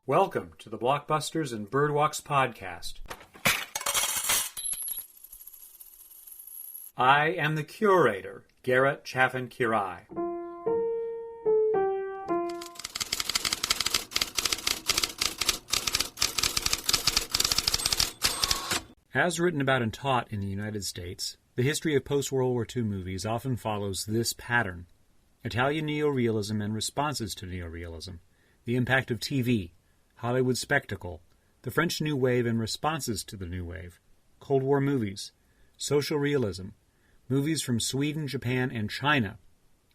Welcome to the Blockbusters and Birdwalks podcast. I am the curator, Garrett Chaffin-Quiray. As written about and taught in the United States, the history of post-World War II movies often follows this pattern: Italian neorealism and responses to neorealism, the impact of TV, Hollywood spectacle, the French New Wave and responses to the New Wave, Cold War movies, social realism, movies from Sweden, Japan, and China,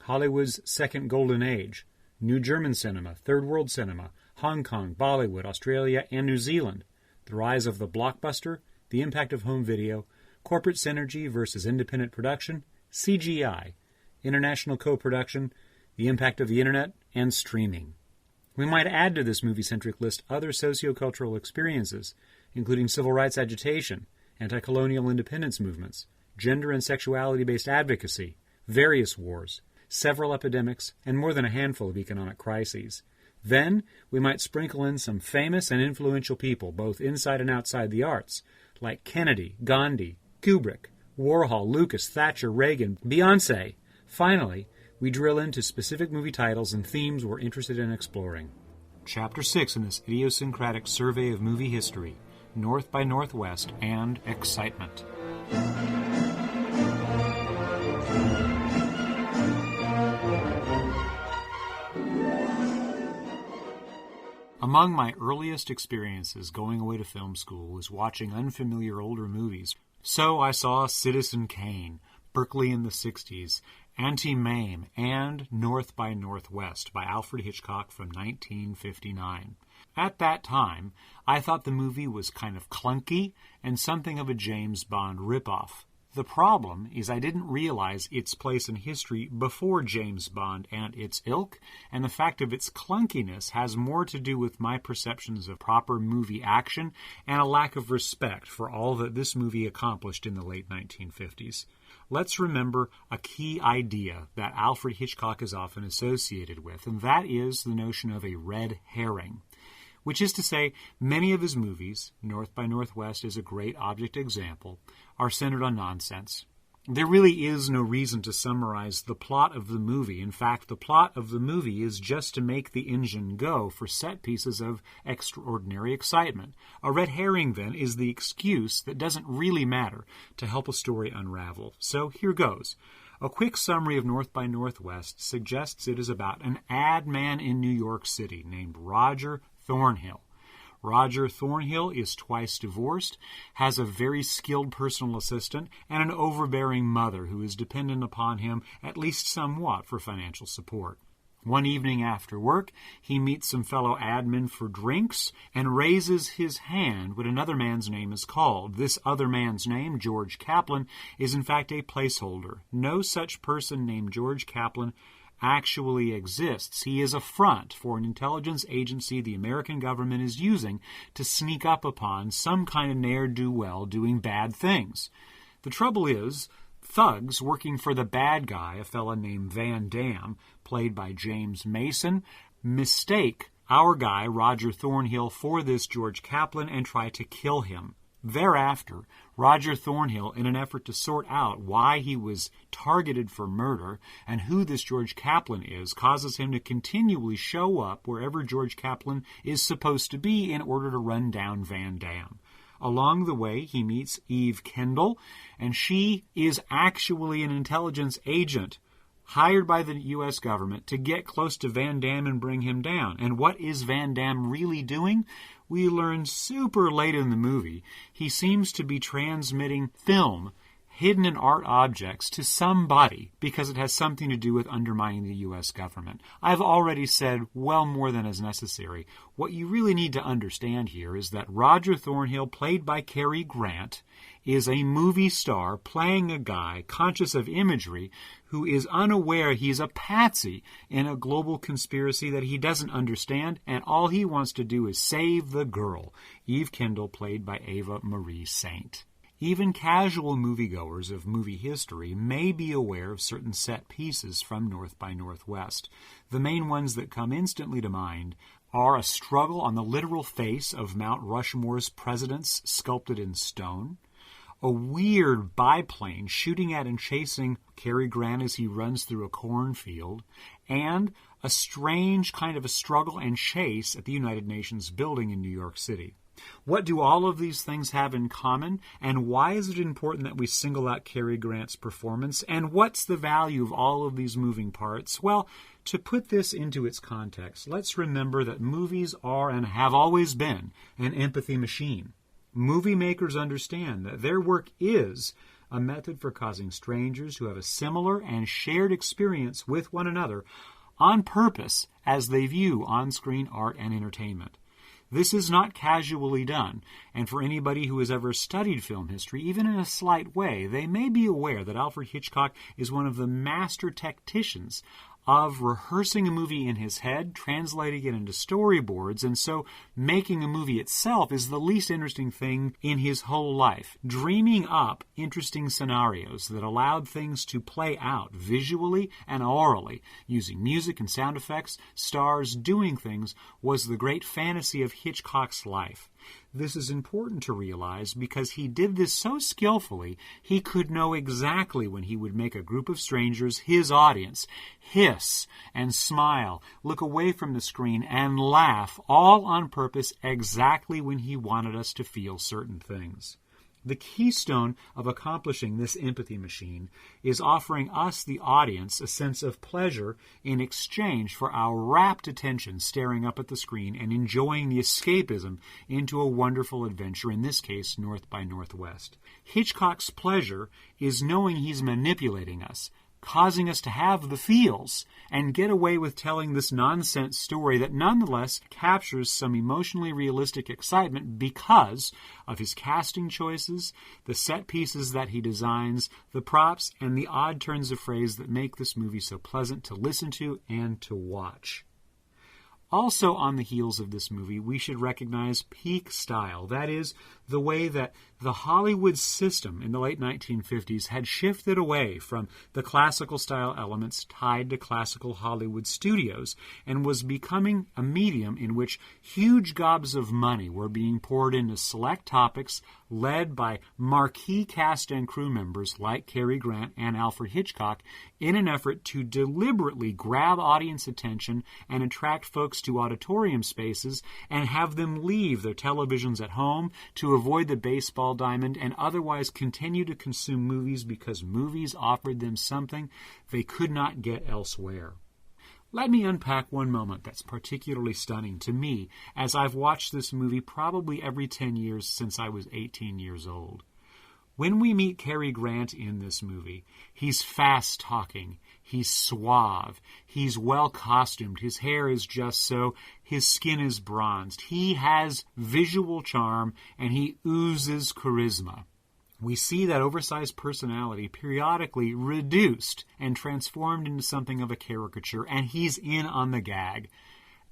Hollywood's second golden age, New German cinema, Third World cinema, Hong Kong, Bollywood, Australia, and New Zealand, the rise of the blockbuster, the impact of home video, corporate synergy versus independent production, CGI, international co-production, the impact of the internet, and streaming. We might add to this movie-centric list other sociocultural experiences, including civil rights agitation, anti-colonial independence movements, gender and sexuality-based advocacy, various wars, several epidemics, and more than a handful of economic crises. Then, we might sprinkle in some famous and influential people, both inside and outside the arts, like Kennedy, Gandhi, Kubrick, Warhol, Lucas, Thatcher, Reagan, Beyoncé. Finally, we drill into specific movie titles and themes we're interested in exploring. Chapter 6 in this idiosyncratic survey of movie history, North by Northwest and Excitement. Among my earliest experiences going away to film school was watching unfamiliar older movies. So I saw Citizen Kane, Berkeley in the 60s, Anti-Mame, and North by Northwest by Alfred Hitchcock from 1959. At that time, I thought the movie was kind of clunky and something of a James Bond ripoff. The problem is I didn't realize its place in history before James Bond and its ilk, and the fact of its clunkiness has more to do with my perceptions of proper movie action and a lack of respect for all that this movie accomplished in the late 1950s. Let's remember a key idea that Alfred Hitchcock is often associated with, and that is the notion of a red herring. Which is to say, many of his movies, North by Northwest is a great object example, are centered on nonsense. There really is no reason to summarize the plot of the movie. In fact, the plot of the movie is just to make the engine go for set pieces of extraordinary excitement. A red herring, then, is the excuse that doesn't really matter to help a story unravel. So here goes. A quick summary of North by Northwest suggests it is about an ad man in New York City named Roger Thornhill. Roger Thornhill is twice divorced, has a very skilled personal assistant, and an overbearing mother who is dependent upon him at least somewhat for financial support. One evening after work, he meets some fellow admin for drinks and raises his hand when another man's name is called. This other man's name, George Kaplan, is in fact a placeholder. No such person named George Kaplan actually exists. He is a front for an intelligence agency the American government is using to sneak up upon some kind of ne'er-do-well doing bad things. The trouble is, thugs working for the bad guy, a fella named Van Damme, played by James Mason, mistake our guy, Roger Thornhill, for this George Kaplan and try to kill him. Thereafter, Roger Thornhill, in an effort to sort out why he was targeted for murder and who this George Kaplan is, causes him to continually show up wherever George Kaplan is supposed to be in order to run down Van Damme. Along the way, he meets Eve Kendall, and she is actually an intelligence agent hired by the U.S. government to get close to Van Damme and bring him down. And what is Van Damme really doing? We learn super late in the movie he seems to be transmitting film hidden in art objects to somebody because it has something to do with undermining the U.S. government. I've already said well more than is necessary. What you really need to understand here is that Roger Thornhill, played by Cary Grant, is a movie star playing a guy conscious of imagery who is unaware he's a patsy in a global conspiracy that he doesn't understand, and all he wants to do is save the girl, Eve Kendall, played by Ava Marie Saint. Even casual moviegoers of movie history may be aware of certain set pieces from North by Northwest. The main ones that come instantly to mind are a struggle on the literal face of Mount Rushmore's presidents sculpted in stone, a weird biplane shooting at and chasing Cary Grant as he runs through a cornfield, and a strange kind of a struggle and chase at the United Nations building in New York City. What do all of these things have in common, and why is it important that we single out Cary Grant's performance, and what's the value of all of these moving parts? Well, to put this into its context, let's remember that movies are and have always been an empathy machine. Movie makers understand that their work is a method for causing strangers who have a similar and shared experience with one another on purpose as they view on-screen art and entertainment. This is not casually done, and for anybody who has ever studied film history, even in a slight way, they may be aware that Alfred Hitchcock is one of the master tacticians of rehearsing a movie in his head, translating it into storyboards, and so making a movie itself is the least interesting thing in his whole life. Dreaming up interesting scenarios that allowed things to play out visually and orally, using music and sound effects, stars doing things, was the great fantasy of Hitchcock's life. This is important to realize because he did this so skillfully, he could know exactly when he would make a group of strangers, his audience, hiss and smile, look away from the screen and laugh, all on purpose exactly when he wanted us to feel certain things. The keystone of accomplishing this empathy machine is offering us, the audience, a sense of pleasure in exchange for our rapt attention staring up at the screen and enjoying the escapism into a wonderful adventure, in this case, North by Northwest. Hitchcock's pleasure is knowing he's manipulating us, causing us to have the feels and get away with telling this nonsense story that nonetheless captures some emotionally realistic excitement because of his casting choices, the set pieces that he designs, the props, and the odd turns of phrase that make this movie so pleasant to listen to and to watch. Also on the heels of this movie, we should recognize peak style. That is, the way that the Hollywood system in the late 1950s had shifted away from the classical style elements tied to classical Hollywood studios and was becoming a medium in which huge gobs of money were being poured into select topics led by marquee cast and crew members like Cary Grant and Alfred Hitchcock in an effort to deliberately grab audience attention and attract folks to auditorium spaces and have them leave their televisions at home to avoid the baseball diamond and otherwise continue to consume movies because movies offered them something they could not get elsewhere. Let me unpack one moment that's particularly stunning to me as I've watched this movie probably every 10 years since I was 18 years old. When we meet Cary Grant in this movie, he's fast-talking, he's suave, he's well-costumed, his hair is just so, his skin is bronzed, he has visual charm, and he oozes charisma. We see that oversized personality periodically reduced and transformed into something of a caricature, and he's in on the gag.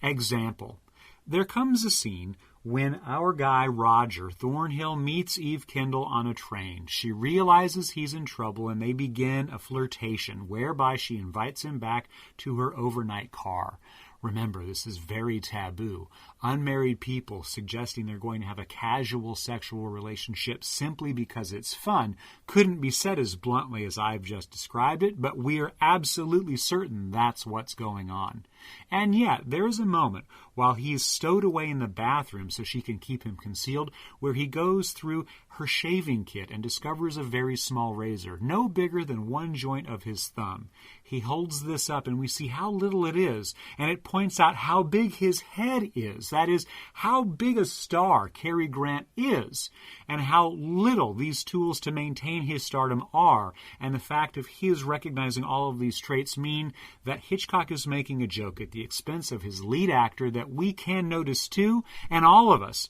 Example. There comes a scene when our guy Roger Thornhill meets Eve Kendall on a train. She realizes he's in trouble and they begin a flirtation whereby she invites him back to her overnight car. Remember, this is very taboo. Unmarried people suggesting they're going to have a casual sexual relationship simply because it's fun couldn't be said as bluntly as I've just described it, but we're absolutely certain that's what's going on. And yet, there is a moment while he's stowed away in the bathroom so she can keep him concealed, where he goes through her shaving kit and discovers a very small razor, no bigger than one joint of his thumb. He holds this up and we see how little it is, and it points out how big his head is. That is, how big a star Cary Grant is, and how little these tools to maintain his stardom are, and the fact of his recognizing all of these traits mean that Hitchcock is making a joke at the expense of his lead actor that we can notice too, and all of us,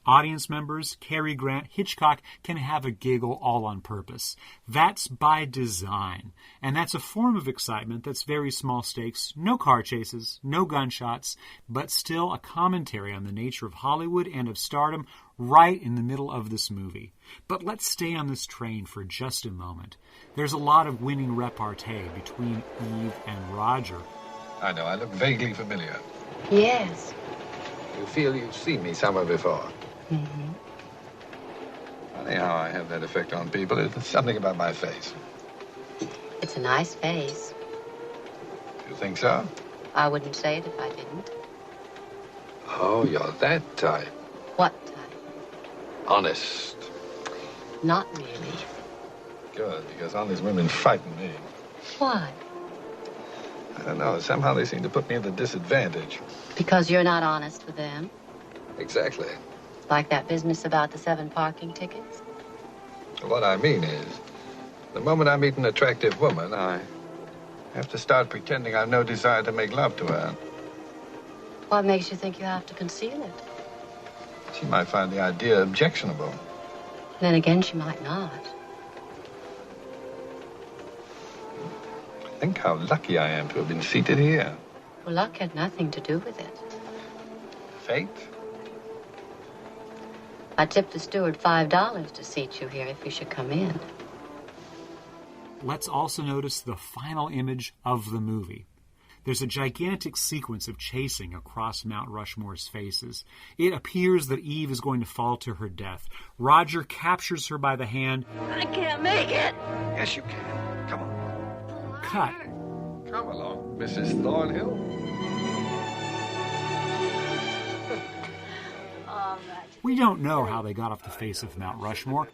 audience members, Cary Grant, Hitchcock, can have a giggle all on purpose. That's by design. And that's a form of excitement that's very small stakes, no car chases, no gunshots, but still a commentary on the nature of Hollywood and of stardom right in the middle of this movie. But let's stay on this train for just a moment. There's a lot of winning repartee between Eve and Roger. I know, I look vaguely familiar. Yes. You feel you've seen me somewhere before. Mm-hmm. Funny how I have that effect on people. It's something about my face. It's a nice face. You think so? I wouldn't say it if I didn't. Oh, you're that type. What type? Honest. Not really. Good, because honest women frighten me. Why? I don't know. Somehow they seem to put me at a disadvantage. Because you're not honest with them? Exactly. Like that business about the 7 parking tickets? What I mean is, the moment I meet an attractive woman, I have to start pretending I've no desire to make love to her. What makes you think you have to conceal it? She might find the idea objectionable. Then again, she might not. Think how lucky I am to have been seated here. Well, luck had nothing to do with it. Fate? I tipped the steward $5 to seat you here if you should come in. Let's also notice the final image of the movie. There's a gigantic sequence of chasing across Mount Rushmore's faces. It appears that Eve is going to fall to her death. Roger captures her by the hand. I can't make it! Yes, you can. Come on. Cut. Come along, Mrs. Thornhill. All right. We don't know how they got off the face of Mount Rushmore.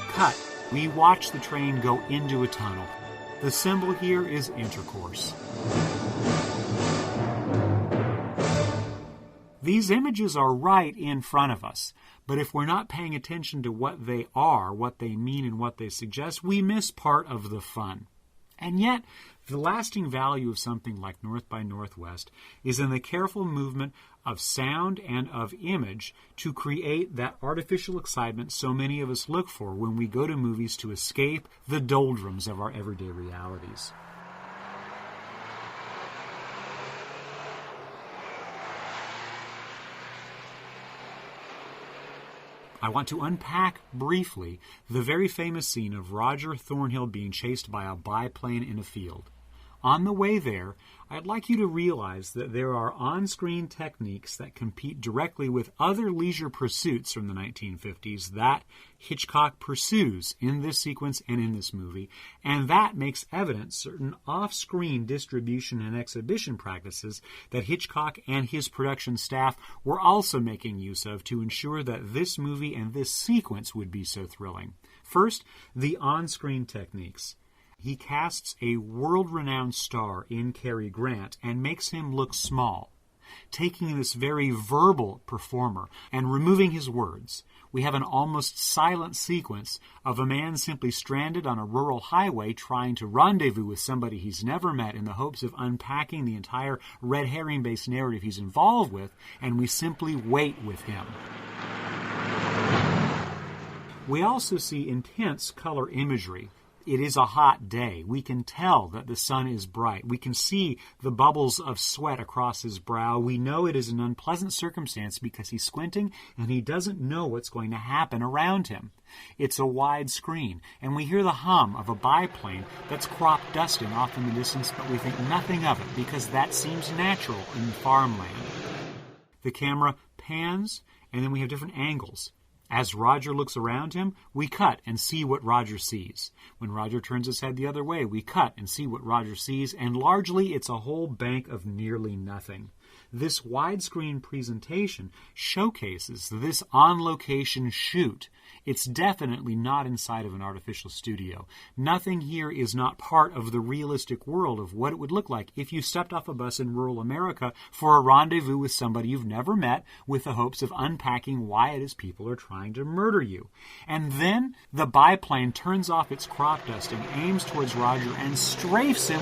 Cut. We watch the train go into a tunnel. The symbol here is intercourse. These images are right in front of us, but if we're not paying attention to what they are, what they mean, and what they suggest, we miss part of the fun. And yet, the lasting value of something like North by Northwest is in the careful movement of sound and of image to create that artificial excitement so many of us look for when we go to movies to escape the doldrums of our everyday realities. I want to unpack briefly the very famous scene of Roger Thornhill being chased by a biplane in a field. On the way there, I'd like you to realize that there are on-screen techniques that compete directly with other leisure pursuits from the 1950s that Hitchcock pursues in this sequence and in this movie, and that makes evident certain off-screen distribution and exhibition practices that Hitchcock and his production staff were also making use of to ensure that this movie and this sequence would be so thrilling. First, the on-screen techniques. He casts a world-renowned star in Cary Grant and makes him look small. Taking this very verbal performer and removing his words, we have an almost silent sequence of a man simply stranded on a rural highway trying to rendezvous with somebody he's never met in the hopes of unpacking the entire red herring-based narrative he's involved with, and we simply wait with him. We also see intense color imagery. It is a hot day. We can tell that the sun is bright. We can see the bubbles of sweat across his brow. We know it is an unpleasant circumstance because he's squinting and he doesn't know what's going to happen around him. It's a wide screen, and we hear the hum of a biplane that's crop dusting off in the distance, but we think nothing of it because that seems natural in farmland. The camera pans, and then we have different angles. As Roger looks around him, we cut and see what Roger sees. When Roger turns his head the other way, we cut and see what Roger sees, and largely it's a whole bank of nearly nothing. This widescreen presentation showcases this on-location shoot. It's definitely not inside of an artificial studio. Nothing here is not part of the realistic world of what it would look like if you stepped off a bus in rural America for a rendezvous with somebody you've never met with the hopes of unpacking why it is people are trying to murder you. And then the biplane turns off its crop dusting, aims towards Roger, and strafes him.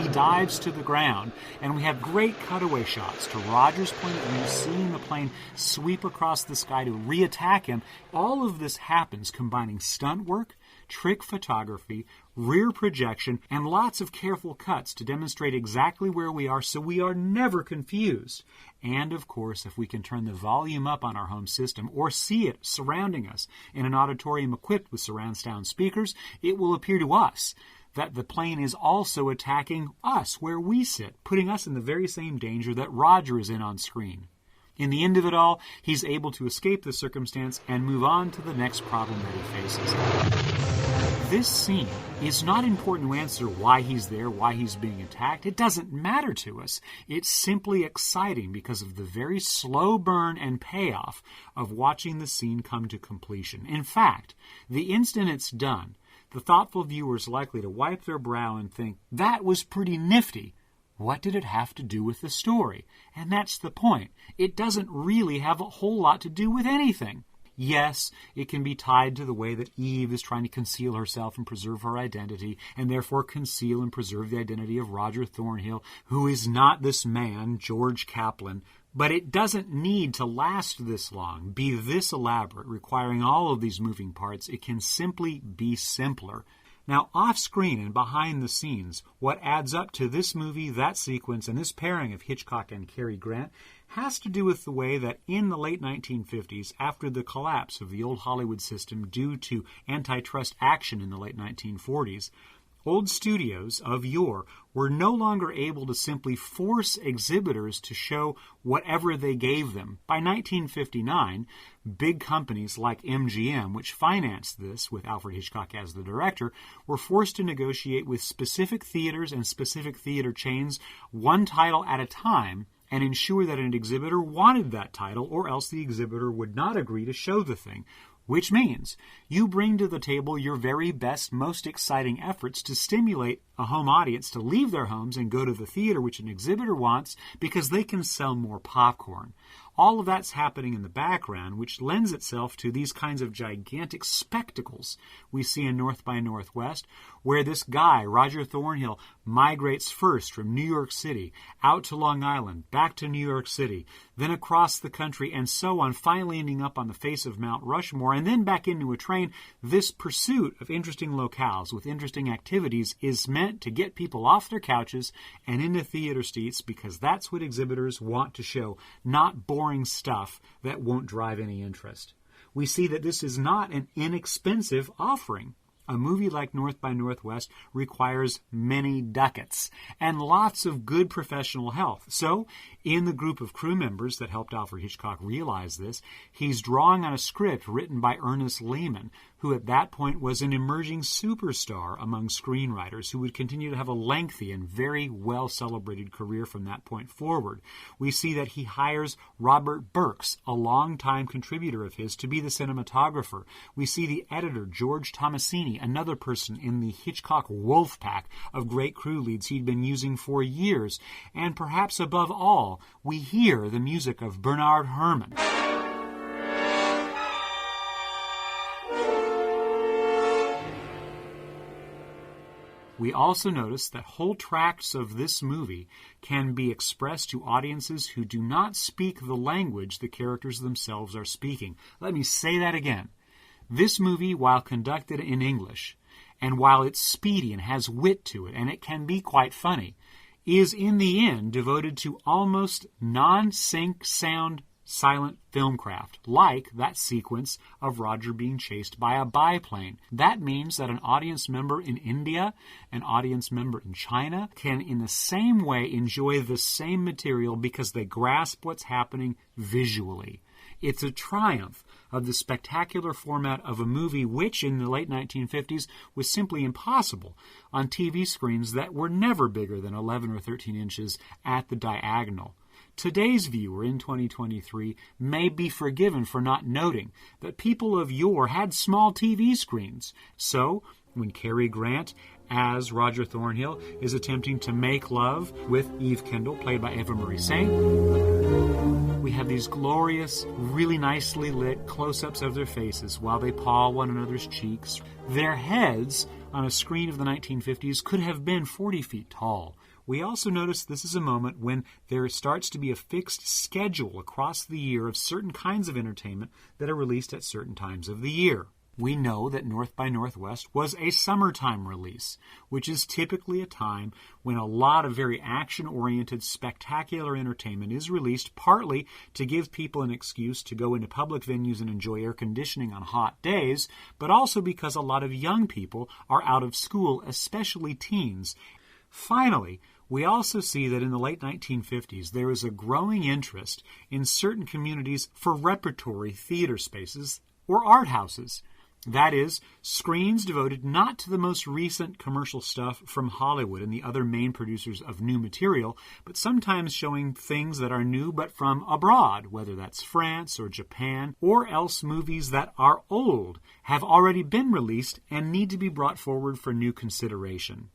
He dives to the ground, and we have great cutaway shots to Roger's point of view, seeing the plane sweep across the sky to re-attack him. All of this happens combining stunt work, trick photography, rear projection, and lots of careful cuts to demonstrate exactly where we are so we are never confused. And, of course, if we can turn the volume up on our home system or see it surrounding us in an auditorium equipped with surround sound speakers, it will appear to us that the plane is also attacking us where we sit, putting us in the very same danger that Roger is in on screen. In the end of it all, he's able to escape the circumstance and move on to the next problem that he faces. This scene is not important to answer why he's there, why he's being attacked. It doesn't matter to us. It's simply exciting because of the very slow burn and payoff of watching the scene come to completion. In fact, the instant it's done, the thoughtful viewer is likely to wipe their brow and think, that was pretty nifty. What did it have to do with the story? And that's the point. It doesn't really have a whole lot to do with anything. Yes, it can be tied to the way that Eve is trying to conceal herself and preserve her identity, and therefore conceal and preserve the identity of Roger Thornhill, who is not this man, George Kaplan. But it doesn't need to last this long, be this elaborate, requiring all of these moving parts. It can simply be simpler. Now, off-screen and behind the scenes, what adds up to this movie, that sequence, and this pairing of Hitchcock and Cary Grant has to do with the way that in the late 1950s, after the collapse of the old Hollywood system due to antitrust action in the late 1940s, old studios of yore were no longer able to simply force exhibitors to show whatever they gave them. By 1959, big companies like MGM, which financed this with Alfred Hitchcock as the director, were forced to negotiate with specific theaters and specific theater chains, one title at a time, and ensure that an exhibitor wanted that title, or else the exhibitor would not agree to show the thing. Which means you bring to the table your very best, most exciting efforts to stimulate a home audience to leave their homes and go to the theater, which an exhibitor wants, because they can sell more popcorn. All of that's happening in the background, which lends itself to these kinds of gigantic spectacles we see in North by Northwest, where this guy, Roger Thornhill, migrates first from New York City, out to Long Island, back to New York City, then across the country, and so on, finally ending up on the face of Mount Rushmore, and then back into a train. This pursuit of interesting locales with interesting activities is meant to get people off their couches and into theater seats, because that's what exhibitors want to show, not boring stuff that won't drive any interest. We see that this is not an inexpensive offering. A movie like North by Northwest requires many ducats and lots of good professional help. So, in the group of crew members that helped Alfred Hitchcock realize this, he's drawing on a script written by Ernest Lehman, who at that point was an emerging superstar among screenwriters who would continue to have a lengthy and very well-celebrated career from that point forward. We see that he hires Robert Burks, a longtime contributor of his, to be the cinematographer. We see the editor, George Tomasini, another person in the Hitchcock wolf pack of great crew leads he'd been using for years. And perhaps above all, we hear the music of Bernard Herrmann. We also notice that whole tracts of this movie can be expressed to audiences who do not speak the language the characters themselves are speaking. Let me say that again. This movie, while conducted in English, and while it's speedy and has wit to it, and it can be quite funny, is in the end devoted to almost non-sync sound silent filmcraft, like that sequence of Roger being chased by a biplane. That means that an audience member in India, an audience member in China, can in the same way enjoy the same material because they grasp what's happening visually. It's a triumph of the spectacular format of a movie which, in the late 1950s, was simply impossible on TV screens that were never bigger than 11 or 13 inches at the diagonal. Today's viewer in 2023 may be forgiven for not noting that people of yore had small TV screens. So, when Cary Grant, as Roger Thornhill, is attempting to make love with Eve Kendall, played by Eva Marie Saint, we have these glorious, really nicely lit close-ups of their faces while they paw one another's cheeks. Their heads, on a screen of the 1950s, could have been 40 feet tall. We also notice this is a moment when there starts to be a fixed schedule across the year of certain kinds of entertainment that are released at certain times of the year. We know that North by Northwest was a summertime release, which is typically a time when a lot of very action-oriented, spectacular entertainment is released, partly to give people an excuse to go into public venues and enjoy air conditioning on hot days, but also because a lot of young people are out of school, especially teens. Finally, we also see that in the late 1950s there is a growing interest in certain communities for repertory theater spaces or art houses. That is, screens devoted not to the most recent commercial stuff from Hollywood and the other main producers of new material, but sometimes showing things that are new but from abroad, whether that's France or Japan, or else movies that are old, have already been released and need to be brought forward for new consideration.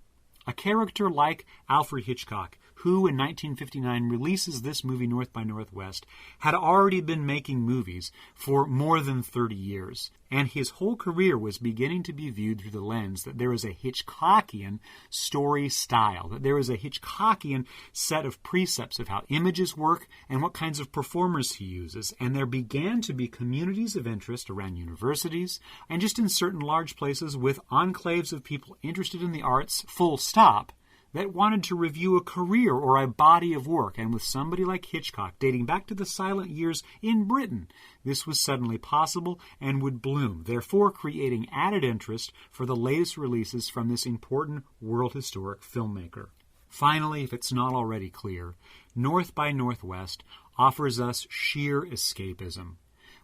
A character like Alfred Hitchcock, who in 1959 releases this movie North by Northwest, had already been making movies for more than 30 years, and his whole career was beginning to be viewed through the lens that there is a Hitchcockian story style, that there is a Hitchcockian set of precepts of how images work and what kinds of performers he uses, and there began to be communities of interest around universities and just in certain large places with enclaves of people interested in the arts, full stop, that wanted to review a career or a body of work, and with somebody like Hitchcock dating back to the silent years in Britain, this was suddenly possible and would bloom, therefore creating added interest for the latest releases from this important world historic filmmaker. Finally, if it's not already clear, North by Northwest offers us sheer escapism.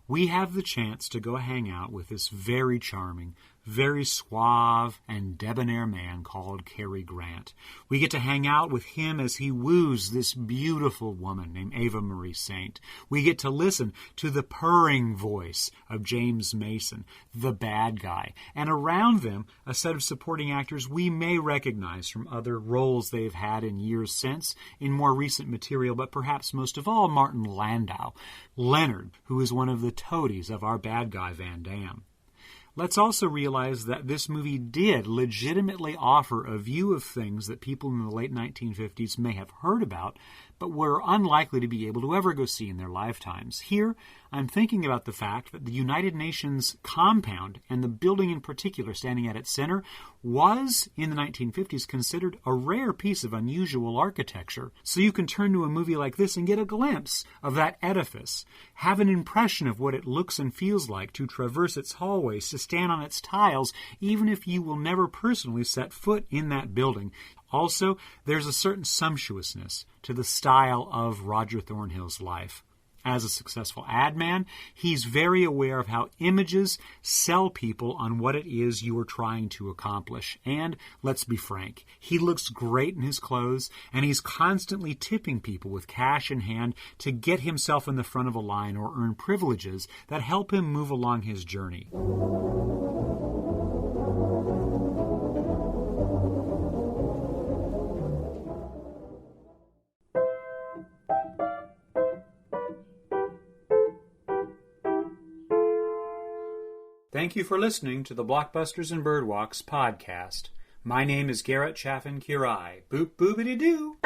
We have the chance to go hang out with this very charming, very suave and debonair man called Cary Grant. We get to hang out with him as he woos this beautiful woman named Ava Marie Saint. We get to listen to the purring voice of James Mason, the bad guy, and around them a set of supporting actors we may recognize from other roles they've had in years since in more recent material, but perhaps most of all Martin Landau, Leonard, who is one of the toadies of our bad guy Van Damme. Let's also realize that this movie did legitimately offer a view of things that people in the late 1950s may have heard about, but were unlikely to be able to ever go see in their lifetimes. Here, I'm thinking about the fact that the United Nations compound, and the building in particular standing at its center, was, in the 1950s, considered a rare piece of unusual architecture. So you can turn to a movie like this and get a glimpse of that edifice, have an impression of what it looks and feels like to traverse its hallways, to stand on its tiles, even if you will never personally set foot in that building. Also, there's a certain sumptuousness to the style of Roger Thornhill's life. As a successful ad man, he's very aware of how images sell people on what it is you are trying to accomplish. And, let's be frank, he looks great in his clothes, and he's constantly tipping people with cash in hand to get himself in the front of a line or earn privileges that help him move along his journey. Thank you for listening to the Blockbusters and Birdwalks podcast. My name is Garrett Chaffin-Quiray. Boop boobity doo.